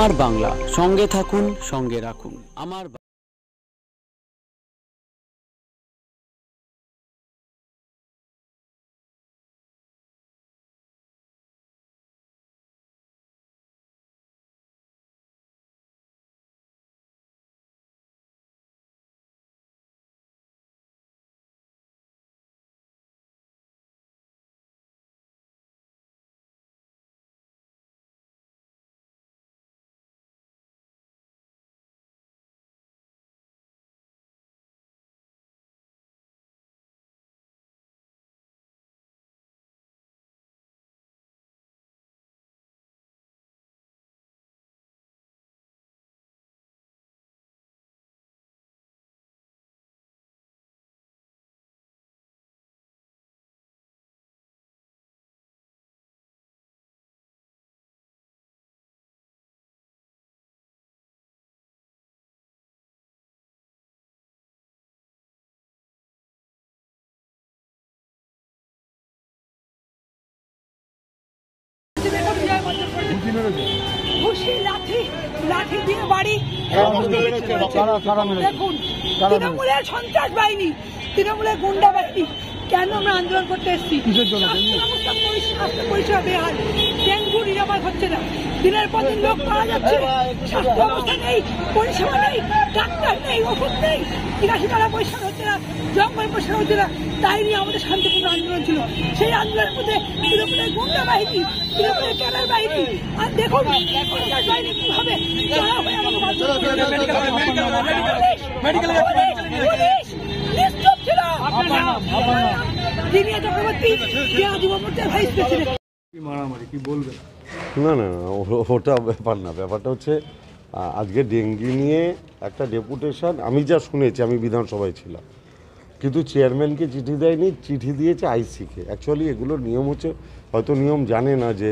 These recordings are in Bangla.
আমার বাংলা, সঙ্গে থাকুন, সঙ্গে রাখুন। আমার লাঠি দিয়ে বাড়ি দেখুন, তৃণমূলের সন্ত্রাস বাহিনী, তৃণমূলের গুন্ডা বাহিনী। কেন আমরা আন্দোলন করতে এসেছি? পরিষেবা বেহাল, ডেঙ্গু নিরাময় হচ্ছে না, দিনের পর দিন লোক মারা যাচ্ছে, স্বাস্থ্য অবস্থা নেই, পরিষেবা নেই, ডাক্তার নেই, ওষুধ নেই, ৮৩ টাকা পরিষ্কার হচ্ছে না, জঙ্গল পরিষ্কার হচ্ছে না। তাই নিয়ে আমাদের শান্তিপূর্ণ আন্দোলন ছিল। সেই আন্দোলনের মধ্যে তৃণমূলের গুন্ডা বাহিনী, তৃণমূলের ক্যাডার বাহিনী, আর দেখুন সন্ত্রাস বাহিনী কিভাবে না না ওটা ব্যাপার না। ব্যাপারটা হচ্ছে আজকে ডেঙ্গি নিয়ে একটা ডেপুটেশন আমি যা শুনেছি, আমি বিধানসভায় ছিলাম, কিন্তু চেয়ারম্যানকে চিঠি দেয়নি, চিঠি দিয়েছে আইসিকে। অ্যাকচুয়ালি এগুলোর নিয়ম হচ্ছে, হয়তো নিয়ম জানে না যে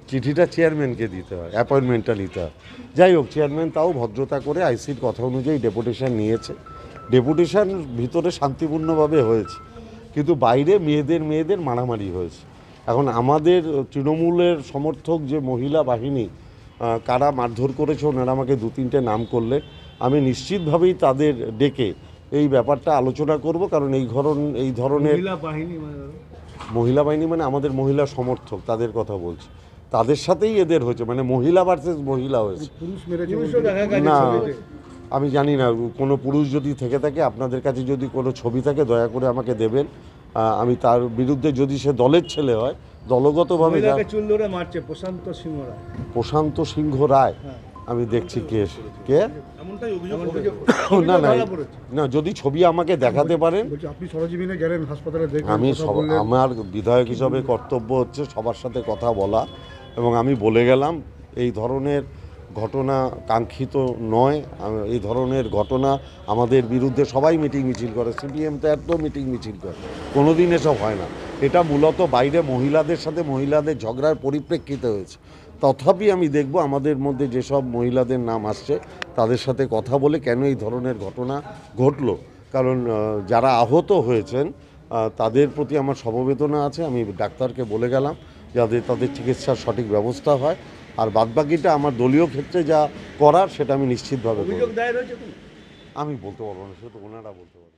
চিঠিটা চেয়ারম্যানকে দিতে হয়, অ্যাপয়েন্টমেন্টটা নিতে হয়। যাই হোক, চেয়ারম্যান তাও ভদ্রতা করে আইসির কথা অনুযায়ী ডেপুটেশন নিয়েছে। ডেপুটেশন ভিতরে শান্তিপূর্ণভাবে হয়েছে, কিন্তু বাইরে মেয়েদের মারামারি হয়েছে। এখন আমাদের তৃণমূলের সমর্থক যে মহিলা বাহিনী কারা মারধর করেছে, ওনারা আমাকে ২-৩টে নাম করলেন। আমি নিশ্চিতভাবেই তাদের ডেকে এই ব্যাপারটা আলোচনা করব, কারণ এই ধরনের মহিলা বাহিনী মানে আমাদের মহিলা সমর্থক, তাদের কথা বলছি, তাদের সাথেই এদের হয়েছে, মানে মহিলা ভার্সেস মহিলা হয়েছে। না আমি জানি না, কোনো পুরুষ যদি থেকে থাকে, আপনাদের কাছে যদি কোনো ছবি থাকে দয়া করে আমাকে দেবেন। আমি তার বিরুদ্ধে, যদি সে দলের ছেলে হয়, দলগতভাবে প্রশান্ত সিংহ রায়, আমি দেখছি কে না না না, যদি ছবি আমাকে দেখাতে পারেন। আমি আমার বিধায়ক হিসাবে কর্তব্য হচ্ছে সবার সাথে কথা বলা, এবং আমি বলে গেলাম এই ধরনের ঘটনা কাঙ্ক্ষিত নয়। এই ধরনের ঘটনা আমাদের বিরুদ্ধে সবাই মিটিং মিছিল করে, সিপিএম তো এত মিটিং মিছিল করে, কোনো দিন এসব হয় না। এটা মূলত বাইরে মহিলাদের সাথে মহিলাদের ঝগড়ার পরিপ্রেক্ষিতে হয়েছে। তথাপি আমি দেখব আমাদের মধ্যে যেসব মহিলাদের নাম আসছে তাদের সাথে কথা বলে কেন এই ধরনের ঘটনা ঘটলো, কারণ যারা আহত হয়েছেন তাদের প্রতি আমার সমবেদনা আছে। আমি ডাক্তারকে বলে গেলাম যাতে তাদের চিকিৎসার সঠিক ব্যবস্থা হয়, আর বাদবাকিটা আমার দলীয় ক্ষেত্রে যা করার সেটা আমি নিশ্চিতভাবে করব। আমি বলতে পারবো না, সেটা ওনারা বলতে পারবো।